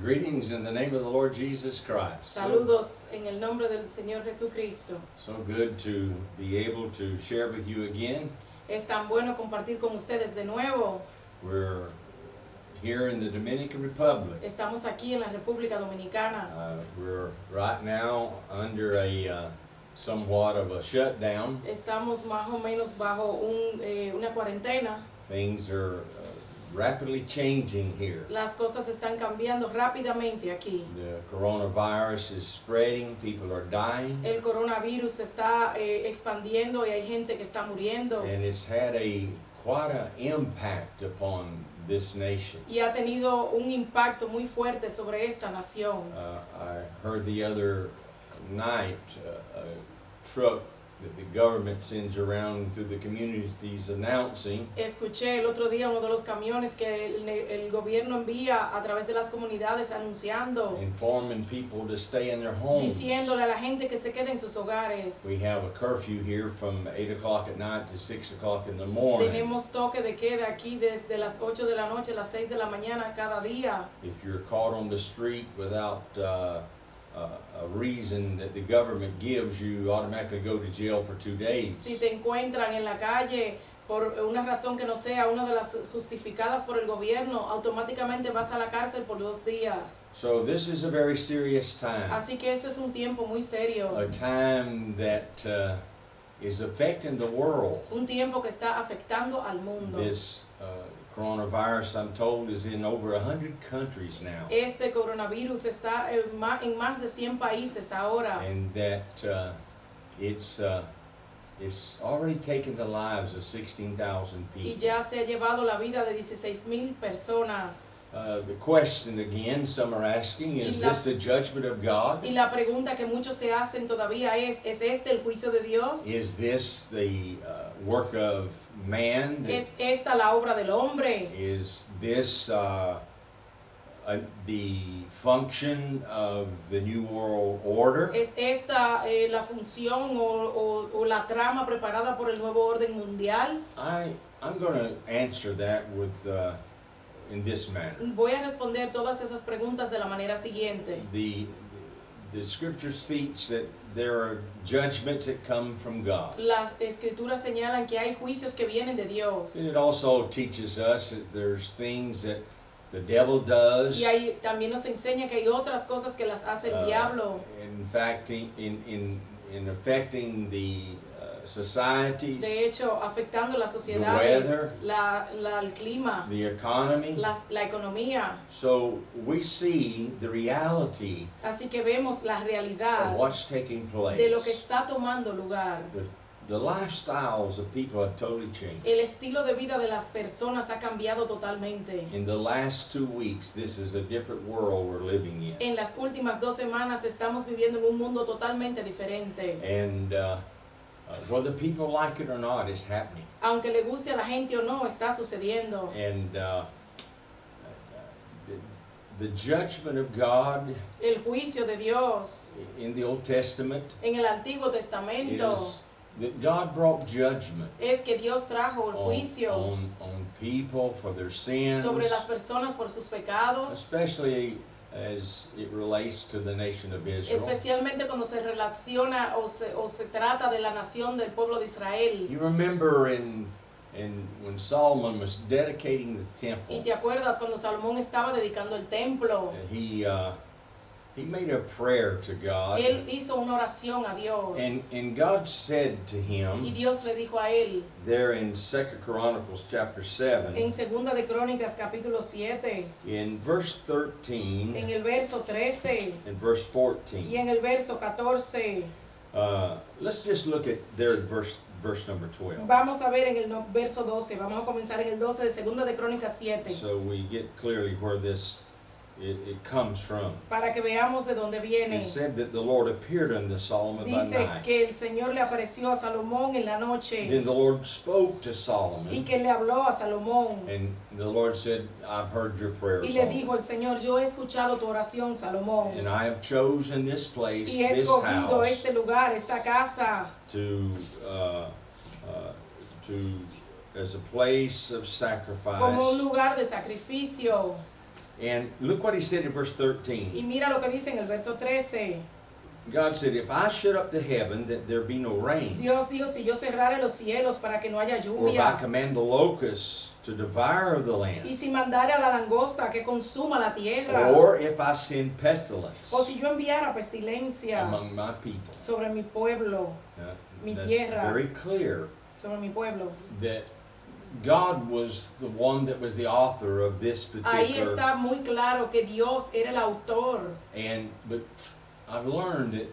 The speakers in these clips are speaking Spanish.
Greetings in the name of the Lord Jesus Christ. Saludos en el nombre del Señor Jesucristo. So good to be able to share with you again. Es tan bueno compartir con ustedes de nuevo. We're here in the Dominican Republic. Estamos aquí en la República Dominicana. We're right now under a somewhat of a shutdown. Estamos más o menos bajo una cuarentena. Things are rapidly changing here. Las cosas están cambiando rápidamente aquí. The coronavirus is spreading, people are dying. El coronavirus se está expandiendo y hay gente que está muriendo. And it's had quite an impact upon this nation. Y ha tenido un impacto muy fuerte sobre esta nación. I heard the other night a truck that the government sends around through the communities announcing. Escuché el otro día uno de los camiones que el gobierno envía a través de las comunidades anunciando, Informing people to stay in their homes. diciéndole a la gente que se quede en sus hogares. We have a curfew here from 8 o'clock at night to 6 o'clock in the morning. Tenemos toque de queda aquí desde las 8 de la noche a las 6 de la mañana cada día. If you're caught on the street without a reason that the government gives, you automatically go to jail for 2 days. Si te encuentran en la calle por una razón que no sea una de las justificadas por el gobierno, automáticamente vas a la cárcel por 2 días. So this is a very serious time. Así que esto es un tiempo muy serio. A time that is affecting the world. Un tiempo que está afectando al mundo. This coronavirus, I'm told, is in over 100 countries now. Este coronavirus está en más de 100 países ahora. And that it's already taken the lives of 16,000 Y people. ya se ha llevado la vida de 16,000 personas. The question again, some are asking, is this the judgment of God? Y la pregunta que muchos se hacen todavía ¿es este el juicio de Dios? Is this the work of man? ¿Es esta la obra del hombre? Is this the function of the New World Order? ¿Es esta la función o la trama preparada por el nuevo orden mundial? I'm going to answer that with in this manner. Voy a responder todas esas preguntas de la manera siguiente. The scriptures teach that there are judgments that come from God. Las escrituras señalan que hay juicios que vienen de Dios. It also teaches us that there's things that the devil does. Y ahí también nos enseña que hay otras cosas que las hace el diablo. In fact, in affecting the societies, De hecho, afectando las sociedades, weather, el clima, the economy. la economía. So we see the reality Así que vemos la realidad of what's taking place. de lo que está tomando lugar. The lifestyles of people have totally changed. El estilo de vida de las personas ha cambiado totalmente. In the last 2 weeks, this is a different world we're living in. En las últimas 2 semanas estamos viviendo en un mundo totalmente diferente. And whether people like it or not, it's happening. Aunque le guste a la gente o no, está sucediendo. And the judgment of God El juicio de Dios in the Old Testament en el Antiguo Testamento is that God brought judgment es que Dios trajo el juicio on people for their sins, sobre las personas por sus pecados, especially as it relates to the nation of Israel. especialmente cuando se relaciona o se trata de la nación del pueblo de Israel. You remember when Solomon was dedicating the temple, Y te acuerdas cuando Salomón estaba dedicando el templo, he made a prayer to God, él hizo una oración a Dios. and God said to Y him Dios le dijo a él, there in 2 Chronicles chapter 7, en Segunda de Crónicas capítulo 7, in verse 13 en el verso 13 and verse y 14. en el verso 14. Let's just look at there at verse number 12, Vamos a ver en el verso 12, vamos a comenzar en el 12 de Segunda de Crónicas 7, so we get clearly where it comes from. para que veamos de dónde viene. It said that the Lord appeared unto Solomon by Dice night. que el Señor le apareció a Salomón en la noche Then the Lord spoke to y Solomon, que le habló a Salomón and the Lord said, I've heard your prayer, y le dijo Solomon, el Señor, yo he escuchado tu oración, Salomón, and I have chosen this place, y he this escogido house, este lugar, esta casa, to as a place of como un sacrifice lugar de sacrificio And look what he said in verse 13. Y mira lo que dice en el verso 13. God said, if I shut up the heaven, that there be no rain, Dios dijo, si yo cerrare los cielos para que no haya or if I lluvia, command the locusts to devour the y land, si mandare a la langosta que consuma la tierra, or if I send pestilence o si yo enviara pestilencia among my people. sobre mi pueblo, mi That's tierra. very clear sobre mi pueblo. that God was the one that was the author of this Ahí particular. está muy claro que Dios era el autor. But I've learned that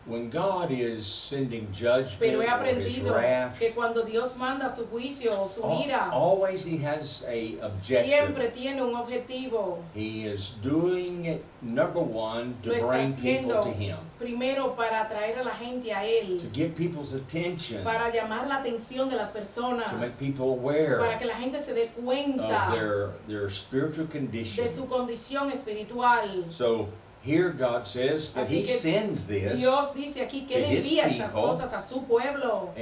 when God is sending judgment Pero he or his aprendido wrath, que cuando Dios manda su juicio o su ira, always he has a objective. siempre tiene un objetivo. He is doing it, number one, to Lo está bring people haciendo to him, primero para atraer a la gente a Él, to get people's attention, para llamar la atención de las personas, to make people aware para que la gente se dé cuenta of their spiritual condition. de su condición espiritual. So here God says that Así he que sends this. Dios dice aquí que to Él his envía estas people. cosas a su pueblo.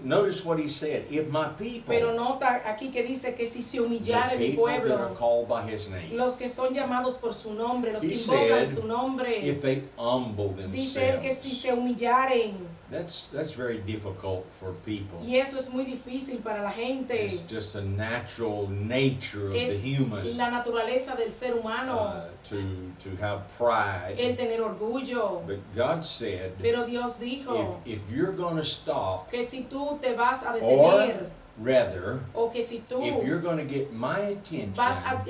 Notice what he said. If my people, Pero nota aquí que dice que si se humillare the mi people that are pueblo, called by his name, los que son llamados por su nombre, los He que invocan said, su nombre, if they humble dice Él que si themselves, se humillaren, that's very difficult for people. y eso es muy difícil para la gente, It's just a natural nature of the es human la naturaleza del ser humano, to have pride. el tener orgullo. But God said, Pero Dios dijo if you're going to stop, que si tú te vas a or detener, rather, o que si tú if you're going to get my attention, vas a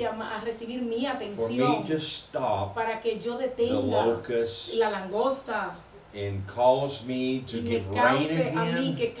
recibir mi for me atención to stop para que yo the detenga locusts la langosta and cause me to y me give rain cause a mí again, que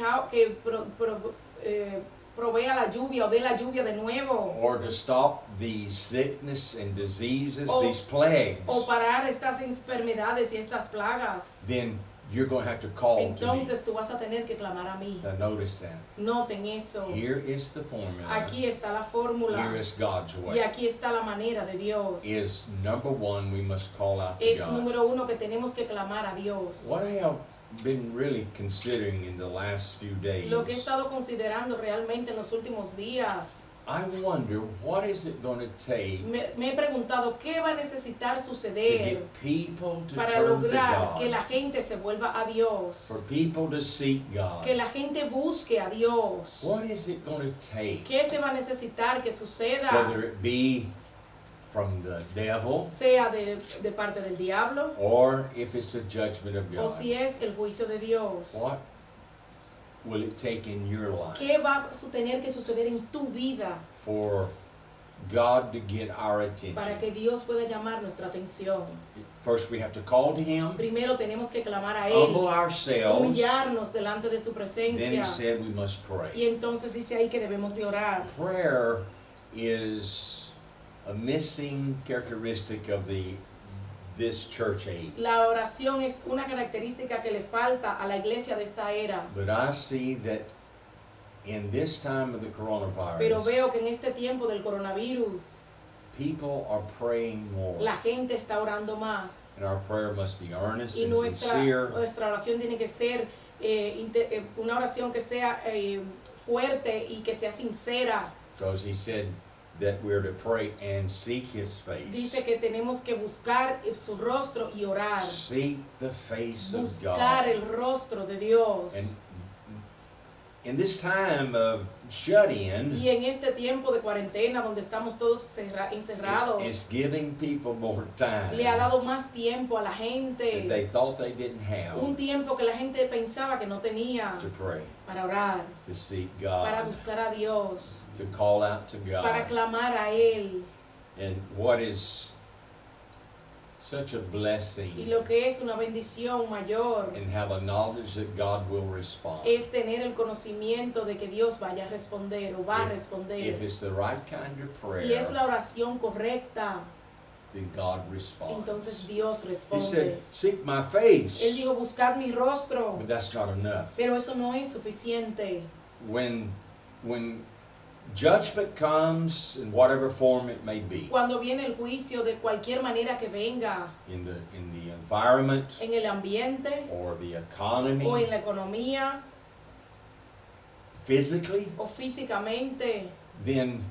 provea la lluvia o dé la lluvia de nuevo, or to stop these sickness and diseases, O- these plagues, o parar estas enfermedades y estas plagas, then you're going to have to call to me. entonces tú vas a tener que clamar a mí. Now notice that. Noten eso. Here is the formula. Aquí está la fórmula Here is God's y way. aquí está la manera de Dios. Is number one, we must call out to Es God. número uno que tenemos que clamar a Dios. What I have been really considering in the last few days, Lo que he estado considerando realmente en los últimos días, I wonder what is it going to take me he preguntado qué va a necesitar to suceder get people to para turn to lograr que God, la gente se vuelva a for Dios, people to seek God. que la gente busque a Dios. What is it going to take, ¿Qué se va a necesitar que suceda? whether it be from the devil Sea de parte del diablo or if it's the judgment of o God? si es el juicio de Dios. What will it take in your life ¿Qué va a tener que suceder en tu vida for God to get our para que attention? Dios pueda llamar nuestra atención? First, we have to call to Him, Primero tenemos que clamar a Él, humble ourselves. humillarnos delante de su Then He presencia. said we must Y pray. entonces dice ahí que debemos de orar. Prayer is a missing characteristic of this church age. La oración es una característica que le falta a la iglesia de esta era. But I see that in this time of the Pero coronavirus, veo que en este tiempo del coronavirus, people are praying more. la gente está orando más. And our prayer must be earnest Y and sincere. nuestra oración tiene que ser una oración que sea fuerte y que sea sincera. Because He said that we're to pray and seek His face. Dice que tenemos que buscar su rostro y orar. Seek the face of Buscar God. el rostro de Dios. And in this time of shut-in, Y en este tiempo de cuarentena donde estamos todos encerrados, it's giving people more time le ha dado más tiempo a la that gente. they thought they didn't have Un tiempo que la gente pensaba que no tenía to pray, para orar, to seek para God, buscar a Dios, to call out to para God. clamar a Él. And what is such a Y blessing lo que es una bendición mayor and have a knowledge that God will respond. es tener el conocimiento de que Dios vaya a responder o va a responder. If it's the right kind of Si es prayer, la oración correcta, then God responds. entonces Dios He said, responde. seek my Él face. dijo buscar mi rostro, But that's not enough. pero eso no es suficiente. When judgment comes in whatever form it may be, Cuando viene el juicio de cualquier manera que venga, in the environment en el ambiente or the o en economy, la economía physically, o físicamente, then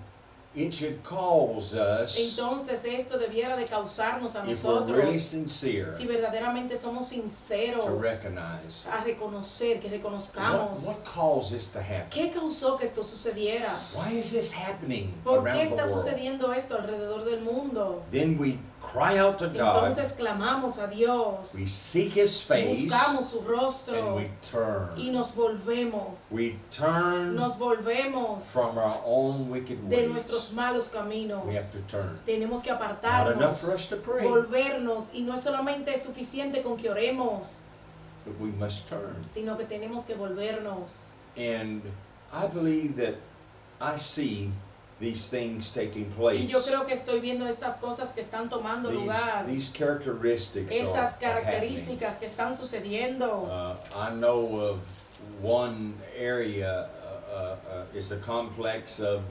it should cause us, Entonces esto debiera de causarnos a if we're really nosotros, sincere, si verdaderamente somos sinceros, to recognize a reconocer, que reconozcamos what caused this to happen. qué causó que esto sucediera. Why is this happening ¿Por qué around está the world? sucediendo esto alrededor del mundo? Then we cry out to God, Entonces clamamos a Dios, we seek His face, buscamos su and rostro we turn. y nos volvemos. We turn Nos volvemos from our own wicked de ways. nuestros malos caminos. We have to turn. Tenemos que Not enough apartarnos, for us to pray, volvernos, y no es solamente suficiente con que oremos, but we must turn. sino que tenemos que volvernos. And I believe that I see these things taking Y place. yo creo que estoy viendo estas cosas que están tomando lugar, These characteristics estas are happening. características que están sucediendo. I know of one area is a complex of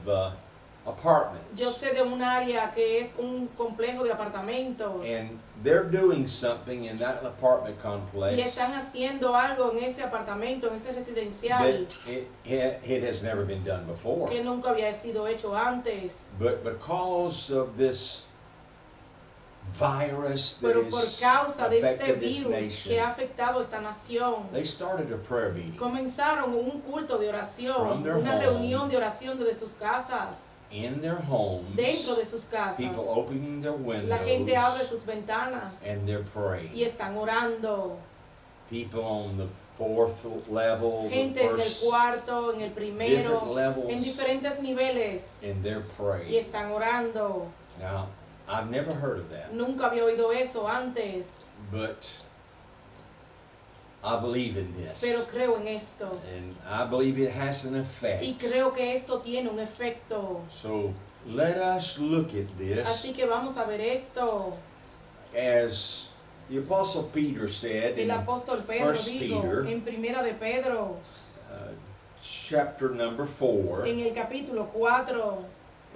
apartments. Yo sé de un área que es un complejo de apartamentos And they're doing something in that apartment complex y están haciendo algo en ese apartamento, en ese that residencial, it has never been done before. que nunca había sido hecho antes. But because of this virus that Pero por has causa de este affected this virus que ha nation, afectado a esta nación, they started a prayer meeting comenzaron un culto de oración, From their una home. reunión de oración desde sus casas, in their homes. dentro de sus casas. People opening their La gente abre windows sus ventanas and they're praying. y están orando. People on the fourth level, the Gente en el first, cuarto, en el different primero, en levels, diferentes niveles, and they're y praying. están orando. Now, I've never heard of that, Nunca había oído eso antes, but I believe in pero this. creo en esto. And I believe it has an Y effect. creo que esto tiene un efecto. So let us look at this Así que vamos a ver esto. as the Apostle Peter said El in apóstol Pedro 1 dijo Peter en Primera de Pedro, chapter number 4 en el capítulo 4,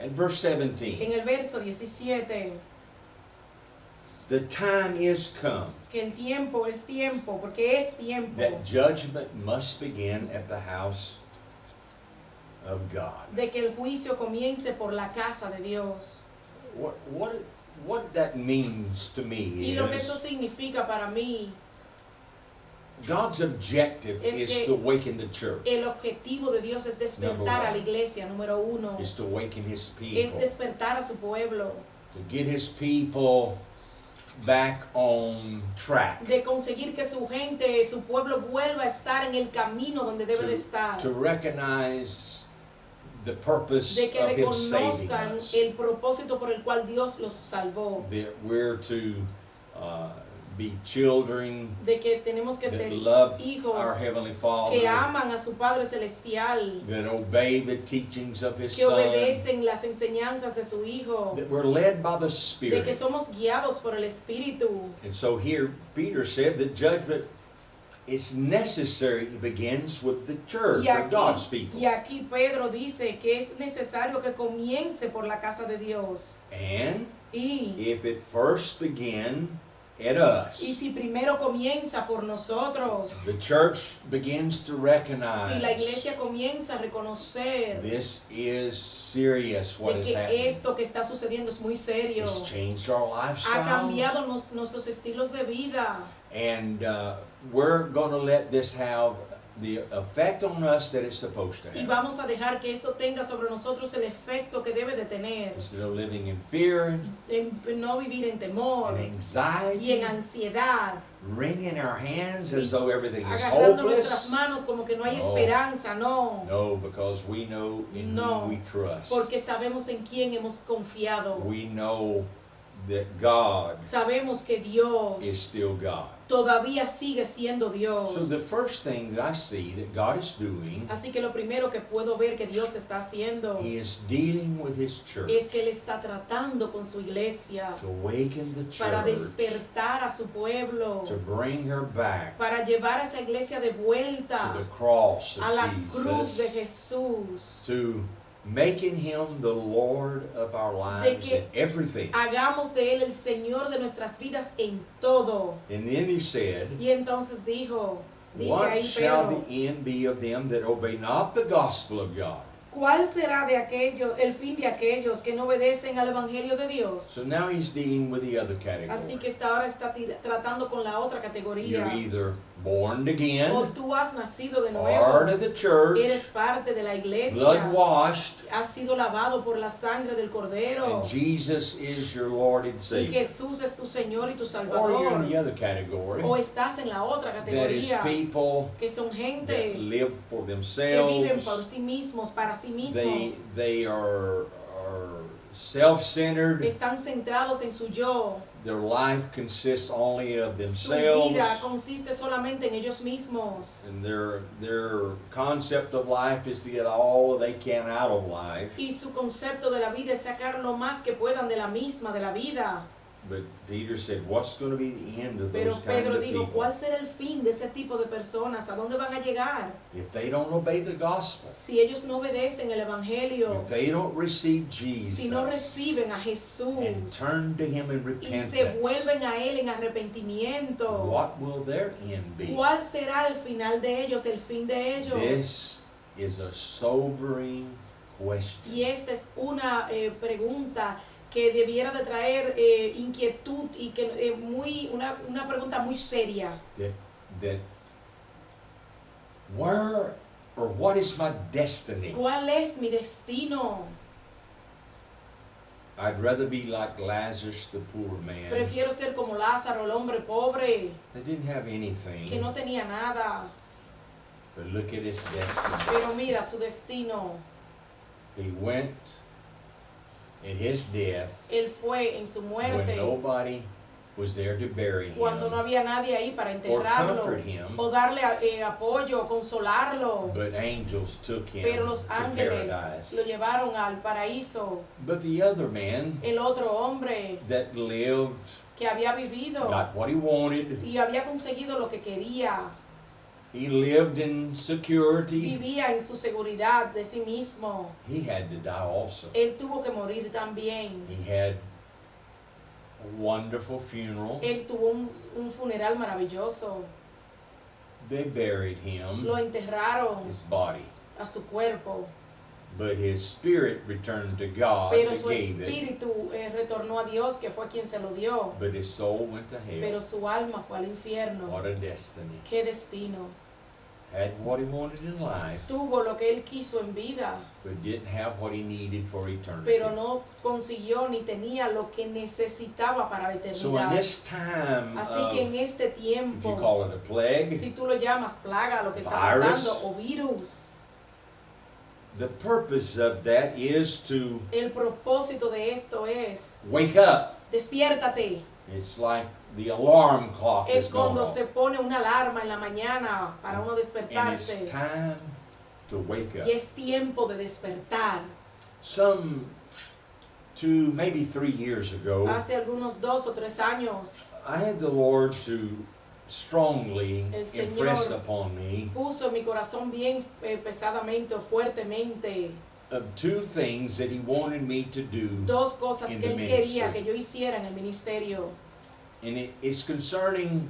and verse 17. en el verso 17, The time is come que el tiempo es tiempo, porque es tiempo that judgment must begin at the house of God. de que el juicio comience por la casa de Dios. What that means to me Y lo que eso is significa para mí, God's objective es is que to awaken the church, el objetivo de Dios es despertar a la iglesia, número uno, is to awaken His es people, despertar a su pueblo, to get His people back on track, de conseguir que su gente, su pueblo vuelva a estar en el camino donde debe de estar, to recognize the purpose de que of Him saving reconozcan us, el propósito por el cual Dios los salvó, that we're to be children de que tenemos que that ser love our hijos Heavenly que Father, aman a su Padre Celestial, that obey the teachings of His que Son, obedecen las enseñanzas de su Hijo, that we're led by the de que Spirit. somos guiados por el Espíritu. And so here Peter said that judgment is necessary. It begins with the church of God's people. Y aquí Pedro dice que es necesario que comience por la casa de Dios. And Y if it first began at us, si primero comienza por nosotros, the church begins to si la recognize iglesia comienza a reconocer this is serious what de is que happening. esto que está sucediendo es muy serio, It's changed our ha lifestyles. cambiado nuestros estilos de vida, And we're going to let this have the effect on us that it's supposed to y have. vamos a dejar que esto tenga sobre nosotros el efecto que debe de tener, Instead of living in fear en no vivir en temor and y anxiety, en ansiedad, wringing our hands as though everything is agarrando nuestras hopeless. manos como que no hay No. esperanza, no. No, because we know in No, whom we trust. porque sabemos en quién hemos confiado. We know that God Sabemos que Dios is still God. todavía sigue siendo Dios. So the first thing that I see that God is doing, Así que lo primero que puedo ver que Dios está haciendo He is dealing with His church es que Él está tratando con su iglesia to awaken the para church, despertar a su pueblo, to bring her back para llevar a esa iglesia de to vuelta the cross a la of cruz de Jesus, Jesús, to making Him the Lord of our lives que in everything. hagamos de Él el Señor de nuestras vidas en todo. And then He said, Y entonces dice what ahí shall Pedro, the end be of them that obey not the gospel of God? ¿Cuál será de aquellos, el fin de aquellos que no obedecen al Evangelio de Dios? So now he's dealing with the other Así category. que ahora está tratando con la otra You're categoría. either born O again, tú has nacido de part nuevo, of the church, eres parte de la iglesia, blood washed, has sido lavado por la sangre del Cordero, and Jesus is your Lord and y Savior. Jesús es tu Señor y tu Or you're in Salvador. the other category, O estás en la otra that is categoría, people que son that gente live for que viven por themselves. sí mismos, para sí They mismos. are self-centered. Están centrados en su yo. Their life consists only of Su vida themselves, consiste solamente en ellos mismos. and their concept of life is to get all they can out of life. Y su concepto de la vida es sacar lo más que puedan de la misma, de la vida. But Peter said, what's going to be the end of Pero those kind Pedro of dijo, people? ¿cuál será el fin de ese tipo de personas? ¿A dónde van a llegar? If they don't obey the gospel, Si ellos no obedecen el Evangelio, if they don't receive si no Jesus reciben a and Jesús turn to Him in y se repentance, vuelven a Él en arrepentimiento, what will their end be? ¿cuál será el final de ellos, el fin de ellos? This is a sobering question. Y esta es una pregunta que debiera de traer inquietud y que una pregunta muy seria. That where or what is my destiny? ¿Cuál es mi destino? I'd rather be like Lazarus, the poor man. Prefiero ser como Lázaro, el hombre pobre, They didn't have anything, que no tenía nada. but look at his destiny. Pero mira su destino. He went in his death Él fue en su when muerte nobody was there to bury cuando no him, había nadie ahí para enterrarlo comfort him. o darle apoyo, consolarlo. but angels took him Pero los to ángeles paradise. lo llevaron al paraíso. But the other man El otro hombre that lived, que había vivido got what he wanted, y había conseguido lo que quería, he lived in security, vivía en su seguridad de sí mismo. he had to die also. Él tuvo que morir también. He had a wonderful funeral. Él tuvo un funeral maravilloso. They buried Lo him, enterraron his body, a su cuerpo, but his spirit returned to God pero that su gave it, espíritu retornó a Dios, que fue quien se lo dio. but his soul went to Pero hell. su alma fue al infierno. What a destiny. Qué destino. Had what he wanted in life, Tuvo lo que él quiso en vida, but didn't have what he needed for eternity. pero no consiguió ni tenía lo que necesitaba para la So in eternidad. this time Así of, que en este if you tiempo, call it a plague, si tú lo llamas plaga, lo que está virus, pasando, o virus, the purpose of that is to el propósito de esto es, wake up. despiértate. It's like the alarm clock Es is going cuando off. se pone una alarma en la mañana para uno And it's despertarse. time to wake up. Y es tiempo de despertar. Some 2, maybe 3 years ago, Hace algunos 2 o 3 años I had the Lord to strongly El Señor impress upon me puso en mi corazón bien pesadamente o fuertemente of 2 things that He wanted me to do, 2 cosas in que the Él quería ministry. que yo hiciera en el ministerio. and it's concerning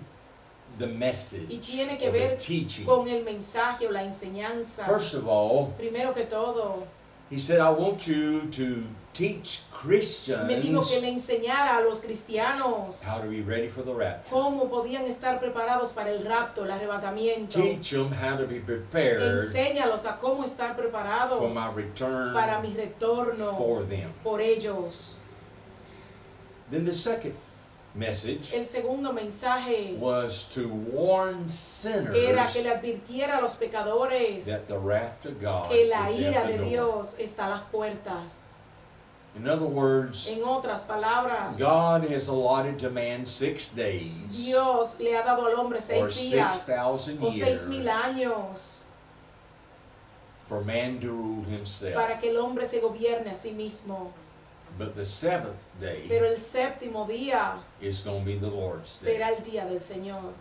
the Y message tiene que or the ver teaching. con el mensaje o la enseñanza. First of all, Primero que todo, He said, I want you to teach me dijo que Christians le enseñara a los cristianos how to be ready for the rapture. cómo podían estar preparados para el rapto, el arrebatamiento. Teach them how to be prepared Enséñalos a cómo estar preparados for my return para mi retorno for them. por ellos. Then the second message El segundo mensaje was to warn era que sinners le advirtiera a los pecadores that the wrath of God que la is ira at de the door. Dios está a las puertas. In other words, En otras palabras, God has allotted to man 6 days Dios le ha dado al hombre or 6 días 6,000 o years 6,000 años for man to rule himself. para que el hombre se gobierne a sí mismo. But the 7th day Pero el séptimo día is going to be the Lord's day. será el día del Señor.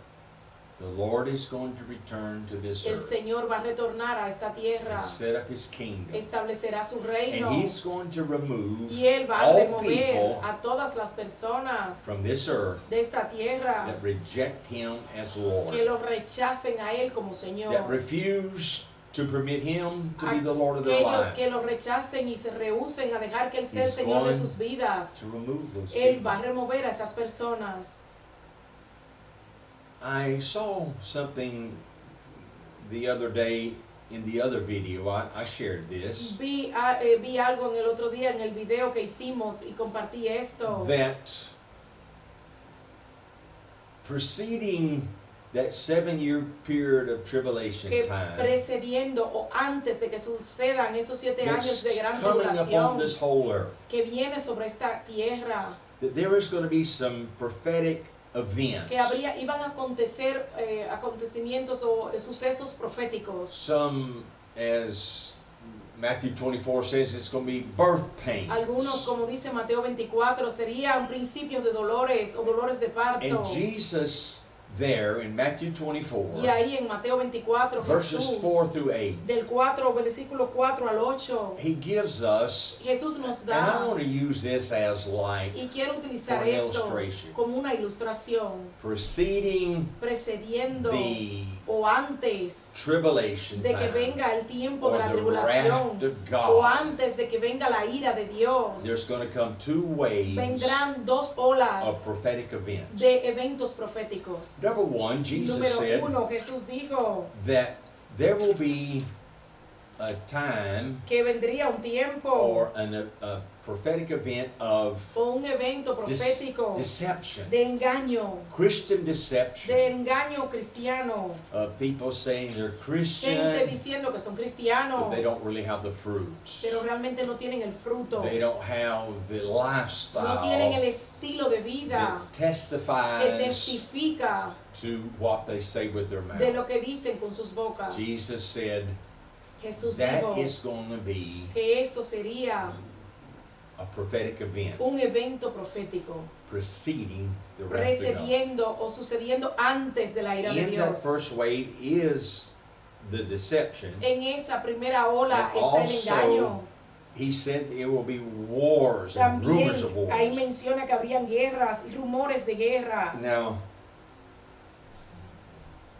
The Lord is going to return to this El earth Señor va a retornar a esta tierra, and set up His kingdom. establecerá su reino And He's going to remove y Él va a all remover people a todas las personas from this earth de esta tierra that reject Him as Lord, que lo rechacen a Él como Señor, that refuse to permit him to be the Lord of their aquellos life. que lo rechacen y se rehúsen a dejar que Él sea el He's Señor de going sus vidas, to remove those Él people. va a remover a esas personas. I saw something the other day in the other video. I shared this. Vi algo en el otro día en el video que hicimos y compartí esto. That preceding that 7-year period of tribulation Que time precediendo o antes de que sucedan esos 7 años de that's gran coming upon tribulación this whole earth, que viene sobre esta tierra, that there is going to be some prophetic events, que iban a acontecer acontecimientos o sucesos proféticos. some, as Matthew 24 says, it's going to be birth pains. Algunos, como dice Mateo 24, serían principios de dolores o dolores de parto. And Jesus there in Matthew 24, Y ahí en Mateo 24, verses Jesús, 4 through 8, del versículo 4 al 8, he gives us, Jesús nos and I da, want to use this as like y quiero utilizar for an esto illustration, como una ilustración, preceding precediendo the o antes tribulation de que time, venga el tiempo de or la the tribulación, wrath of o God. antes de que venga la ira de Dios. There's going to come 2 waves Vendrán 2 of olas prophetic events. de eventos proféticos. Number 1, Jesus Número said 1, Jesús dijo that there will be a time que vendría un tiempo or a prophetic event of o un evento profético deception, de engaño, Christian deception, de engaño cristiano, of people saying they're gente Christian, diciendo que son but cristianos, they don't really have the fruits. pero realmente no tienen el fruto, They don't have the no tienen el lifestyle estilo de vida that que testifies testifica to what they say with their de mouth. lo que dicen con sus bocas. Jesus said Jesús that dijo is going to be que eso sería a prophetic event un evento profético, preceding the wrath of God. precediendo o sucediendo antes de la ira de In that Dios. first wave is the deception. En esa primera ola And está el engaño. also, he said there will be wars and También rumors of wars. ahí menciona que habrían guerras y rumores de guerras. Now,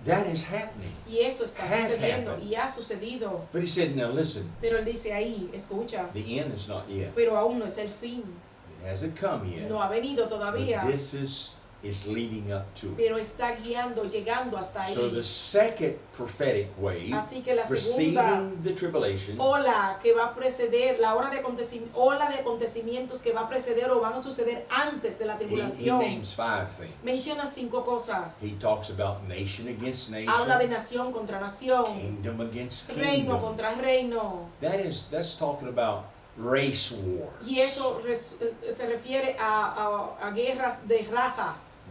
that is happening. Y eso está Has sucediendo happened. y ha sucedido. But he said, now listen, Pero él dice ahí, escucha, the end is not yet. pero aún no es el fin. It hasn't come yet. No ha venido todavía, But this is leading up to it. pero está guiando, llegando hasta So the ahí. second prophetic wave, Así que la segunda preceding the tribulation, ola que va a preceder, la ola de acontecimientos que va a preceder o van a suceder antes de la he tribulación. names 5 things. Menciona 5 cosas. He talks about nation against Habla de nation, nación contra nación, kingdom against reino kingdom. contra reino. That's talking about race wars. Y eso se refiere a guerras de razas.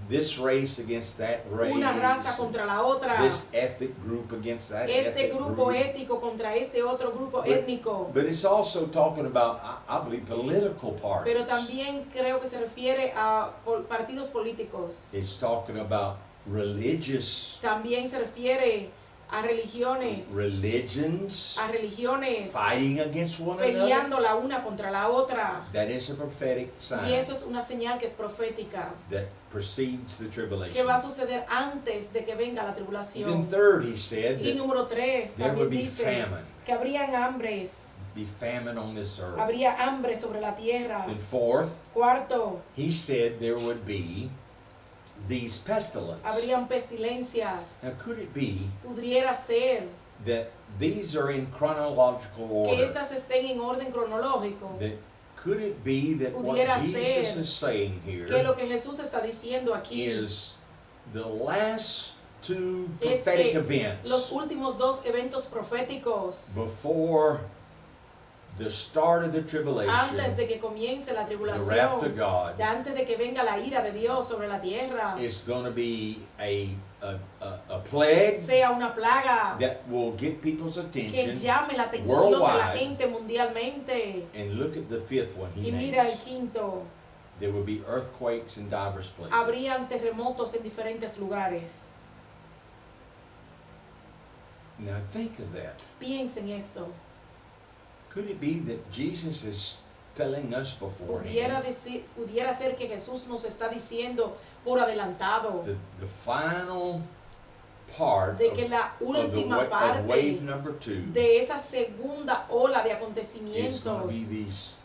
This race against that race. Una raza contra la otra. This ethnic group against that Este ethnic grupo group. étnico contra este otro grupo étnico. But it's also talking about, I believe, political parties. Pero también creo que se refiere a partidos políticos. It's talking about religious También se refiere a religiones. religions A religiones fighting against one another. peleando la una contra la otra. That is a prophetic sign Y eso es una señal que es profética, that precedes the que tribulation. va a suceder antes de que venga la Even tribulación. third, he said Y that número 3, there would también be dice famine. que habrían hambres, Be famine on this earth. habría hambre sobre la tierra. Then fourth, Cuarto, he said there would be these pestilence. habrían pestilencias. Now, could it be Pudiera ser that these are in chronological que order? estas estén en orden cronológico. That could it be that what Pudiera Jesus ser is saying Que here lo que Jesús está diciendo aquí is the last 2 es prophetic que events los últimos 2 eventos proféticos before the start of the tribulation, antes de que comience la the wrath of tribulación, God, antes de que venga la ira de Dios sobre la tierra, is going to be a plague sea una plaga that will get people's que attention. llame la atención de la worldwide. gente mundialmente. And look at the 5th one he Y mira el names. quinto, There will be earthquakes in diverse places. habrían terremotos en diferentes lugares. Now think of that. Piensen esto. Could it be that Jesus is telling us beforehand Pudiera ser que Jesús nos está diciendo por adelantado the final part de que la of última wave parte number 2 de esa segunda ola de is going to acontecimientos be these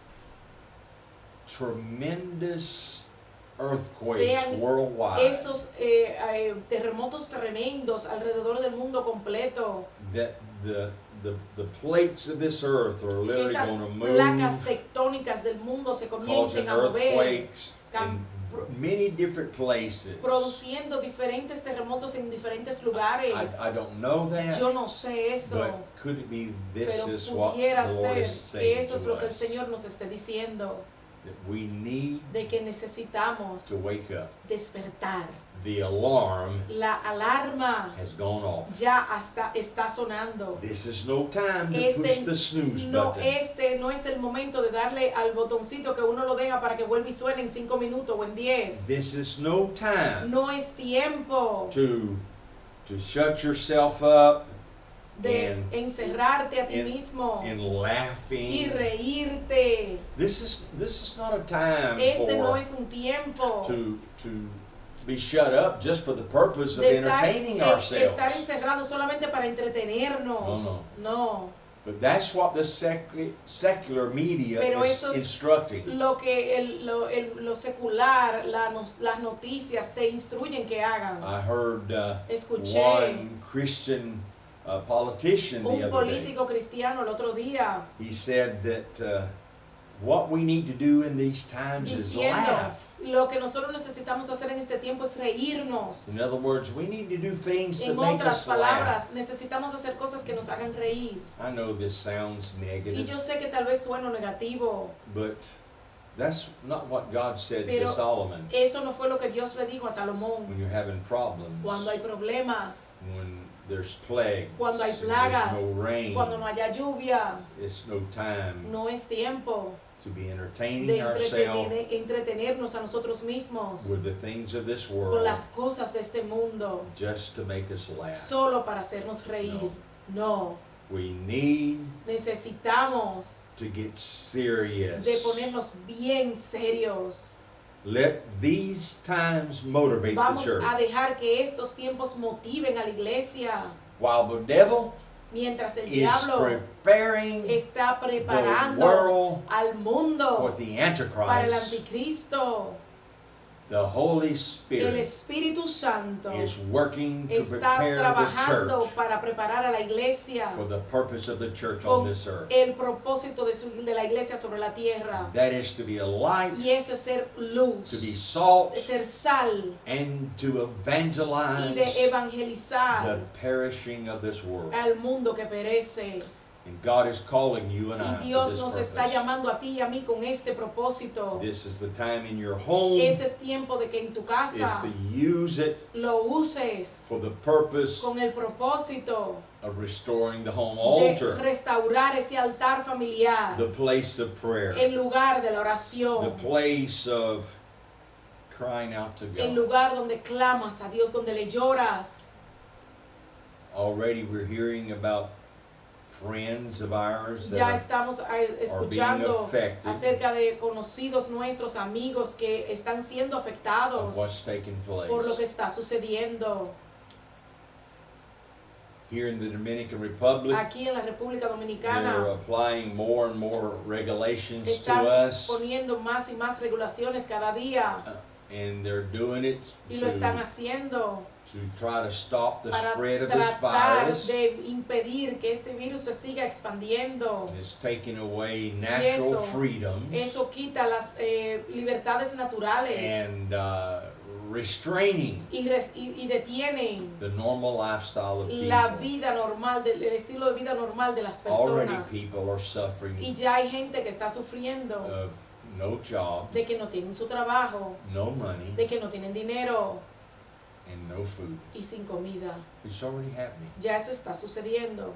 tremendous earthquakes sean worldwide estos terremotos tremendos alrededor del mundo completo, that the plates of this earth are que literally esas going to placas move, tectónicas del mundo se causing comiencen a mover, earthquakes cam- in many different places. produciendo diferentes terremotos en diferentes lugares. I don't know that, Yo no sé eso, but could it be this pero is what pudiera the Lord ser is que saying eso es to lo que el us? Señor nos esté diciendo, That we need de que necesitamos to wake up. despertar. The alarm La alarma has gone off. ya hasta está sonando. This is no time to push the snooze button. Este no es el momento de darle al botoncito que uno lo deja para que vuelva y suene en 5 minutos o en 10. This is no time No es tiempo to shut yourself up de and encerrarte a ti and mismo and y laughing. reírte. This is not a time Este no for es un tiempo to be shut up just for the purpose of de estar entertaining ourselves. encerrado solamente para entretenernos. No. But that's what the secular media Pero is eso es instructing. lo que lo secular, las noticias te instruyen que hagan. I heard Escuché one Christian politician the un other day. político cristiano el otro día He said that what we need to do in these times is diciendo laugh. lo que nosotros necesitamos hacer en este tiempo es reírnos. In other words, we need to do things to En make otras us laugh. palabras, necesitamos hacer cosas que nos hagan reír. I know this sounds Y negative, yo sé que tal vez sueno negativo, but that's not what God said to pero Solomon eso no fue lo que Dios le dijo a Salomón. when you're having problems, Cuando hay problemas, when there's plagues, cuando hay and plagas, there's no rain. cuando no haya lluvia, It's no time no es tiempo to be entertaining de ourselves entretenernos a nosotros mismos with the things of this con world las cosas de este mundo just to make us laugh. solo para hacernos reír. No, We need necesitamos to get de serious. ponernos bien serios. Let these times motivate the Vamos church. a dejar que estos tiempos motiven a la iglesia, While the devil mientras el is diablo preparing está the preparando world al for mundo the para el Antichrist, anticristo. the Holy El Spirit Espíritu Santo is working to está prepare the trabajando church para preparar a la iglesia for the purpose of the church on con this earth. el propósito de la iglesia sobre la tierra. That is to be a light, Y eso es ser luz, to be salt, de ser sal and to y de evangelize evangelizar the perishing of this world. al mundo que perece. And God is calling you and I Y to Dios this nos purpose. está llamando a ti y a mí con este propósito. This is the time in your home Este es tiempo de que en tu is casa to use it lo uses for the purpose con el propósito of restoring the home de altar, restaurar ese altar familiar, the place of prayer, el lugar de la the oración, place of crying out to el God. lugar donde clamas a Dios, donde le lloras. Already we're hearing about friends of ours Ya that estamos being escuchando affected acerca de conocidos nuestros, amigos que están siendo of afectados what's taking por lo que place. está sucediendo. Here in the Dominican Republic, Aquí en la República they're Dominicana applying more and more regulations to están us, poniendo más y más regulaciones cada día and they're doing it y lo están to haciendo try to stop the para spread of this tratar virus. de impedir que este virus se siga expandiendo. It's taking away natural eso- freedoms Eso quita las libertades naturales and restraining y detienen the normal lifestyle of la people. vida normal, el estilo de vida normal de las Already personas. people are Y suffering ya hay gente que está sufriendo of no job, de que no tienen su trabajo, no money, de que no tienen dinero and no food. y sin comida. It's already happening. Ya eso está sucediendo.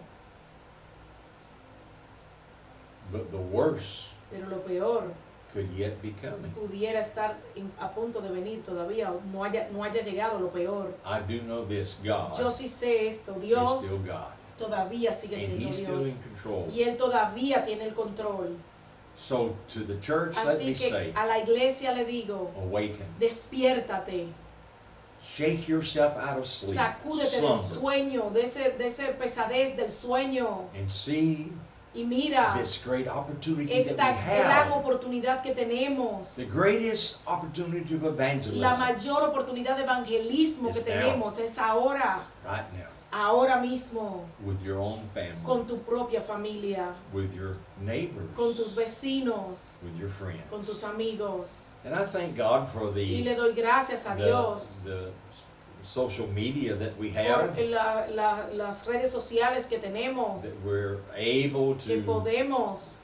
But the worst Pero lo peor could yet be coming. pudiera estar a punto de venir todavía, o no haya llegado lo peor. I do know this, God Yo sí sé esto, is Dios still God. todavía sigue And siendo He's still in Dios. control. Y Él todavía tiene el control. So to the church, let Así me que say, a la iglesia le digo, awaken. despiértate, Shake yourself out of sleep, Sacúdete del slumber, sueño, de ese pesadez del sueño. and see Y mira this great opportunity that esta we gran have. oportunidad que tenemos. The greatest opportunity of La evangelism mayor oportunidad de evangelismo que Is now. tenemos es ahora, right now ahora mismo, with your own family, con tu propia familia, with your neighbors, con tus vecinos, with your friends. con tus amigos. And I thank God for Y the le doy gracias a Dios social media that we por have, las redes sociales que that tenemos, we're able que to podemos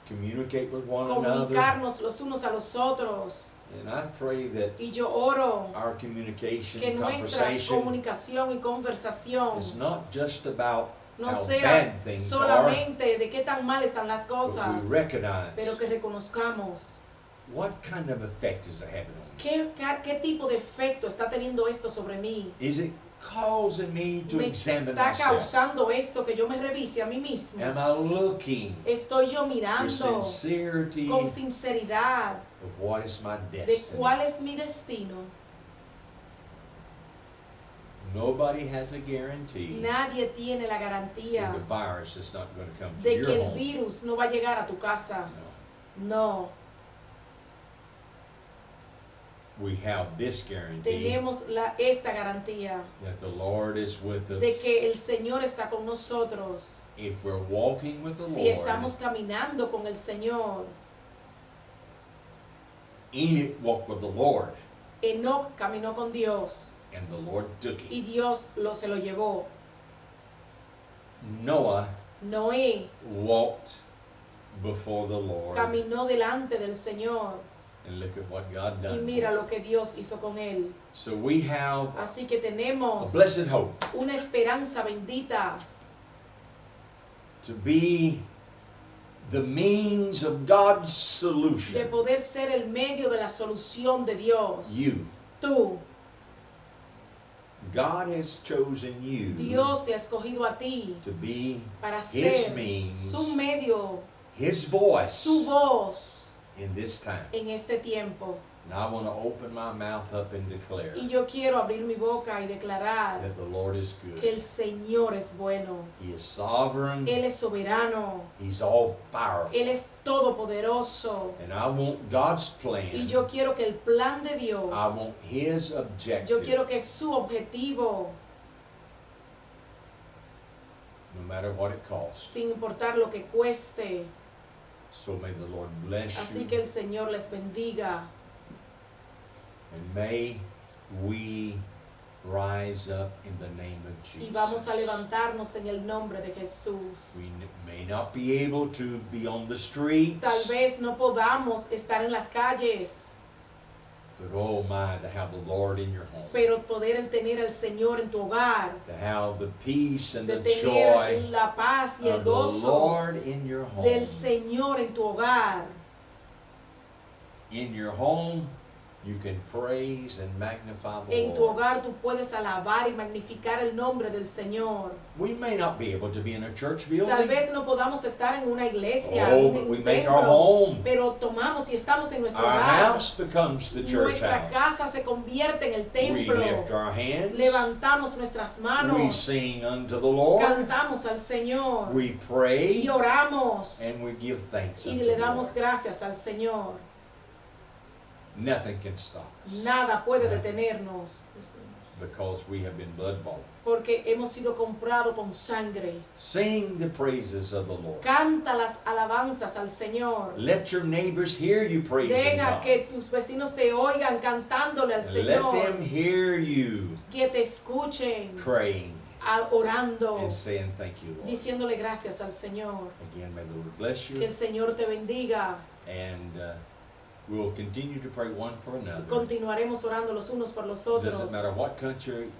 communicate with one another. comunicarnos los unos a los otros. And I pray that Y yo oro our communication que and nuestra conversation comunicación y conversación is not just about no how sea bad things are, solamente de qué tan mal están las but cosas, we recognize pero que reconozcamos what kind of effect is it having on me. qué tipo de efecto está teniendo esto sobre mí. Is it causing me to Me examine está myself? causando esto que yo me revise a mí mismo. Am I looking Estoy yo with mirando sincerity con sinceridad of what is my de destiny? cuál es mi destino. Nobody has a guarantee Nadie tiene la garantía that the virus is not going to come to de your que el home. virus no va a llegar a tu casa. No. No, We have this guarantee tenemos esta garantía that the Lord is with us. de que el Señor está con nosotros. If we're walking with the Si Lord, estamos caminando con el Señor. Enoch walked with the Lord, Enoc caminó con Dios and the Lord took y him. Dios se lo llevó. Noah Noé walked before the Lord, caminó delante del Señor and look at what God y done. mira for lo que Dios hizo con él. him. So we have Así que a tenemos blessed hope una esperanza bendita to be the means of God's de solution. poder ser el medio de la solución de Dios. You, Tú, God has chosen you Dios te ha escogido a ti to be para His ser means, su medio, His su voice voz in this time. en este tiempo. And I want to open my mouth up and declare Y yo quiero abrir mi boca y declarar that the Lord is que el good. Señor es bueno. He is sovereign. Él es soberano. He's all powerful. Él es todopoderoso. And I want God's Y plan. yo quiero que el plan de Dios, I want His yo objective, quiero que su objetivo, no matter what it costs. sin importar lo que cueste, So may the Lord bless así you. que el Señor les bendiga. And may we rise up in the name of Y vamos a Jesus. levantarnos en el nombre de Jesús. We may not be able to be on the Tal streets, vez no podamos estar en las calles, but oh my, to have the Lord in your home, pero poder el tener al Señor en tu hogar, to have the peace and de the tener joy la paz y el of the gozo Lord in your home. del Señor en tu hogar. In your home, you can praise and magnify the En tu Lord. hogar tú puedes alabar y magnificar el nombre del Señor. We may not be able to be in a church building, Tal vez no podamos estar en una iglesia, oh, en but un we make templo, our home. pero tomamos y estamos en nuestro Our hogar. house becomes the church Nuestra house. casa se convierte en el We templo. lift our hands. Levantamos nuestras We manos. sing unto the Lord. Cantamos al Señor. We pray Y oramos. and we give thanks Y unto le the damos Lord. gracias al Señor. Nothing can stop us Nada puede Nothing. detenernos. because we have been blood bought. Porque hemos sido comprados con sangre. Sing the praises of the Lord. Canta las alabanzas al Señor. Let your neighbors hear you praising Deja God. que tus vecinos te oigan cantándole al And let Señor. them hear you Que te escuchen praying orando, and saying thank you, Lord. diciéndole gracias al Señor. Again, may the Lord bless Que you. el Señor te bendiga. And we'll continue to pray one for another. Continuaremos orando los unos por los Doesn't otros. matter what country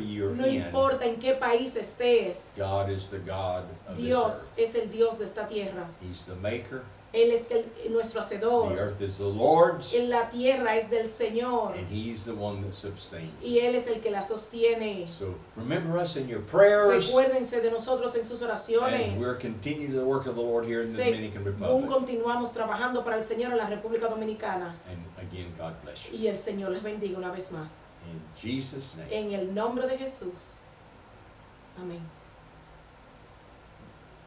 you're No in. importa en qué país estés. God is the God of this Dios earth. es el Dios de esta tierra. He's the maker. Él es nuestro The hacedor. earth is the Lord's, La tierra es del Señor and He's the one that sustains y it. Él es el que la sostiene. So remember us in your prayers Recuérdense de nosotros en sus oraciones. as we're continuing the work of the Lord here in the Dominican Según Republic. continuamos trabajando para el Señor en la República Dominicana. And again, God bless you. Y el Señor les bendiga una vez más. In Jesus' name. En el nombre de Jesús. Amén.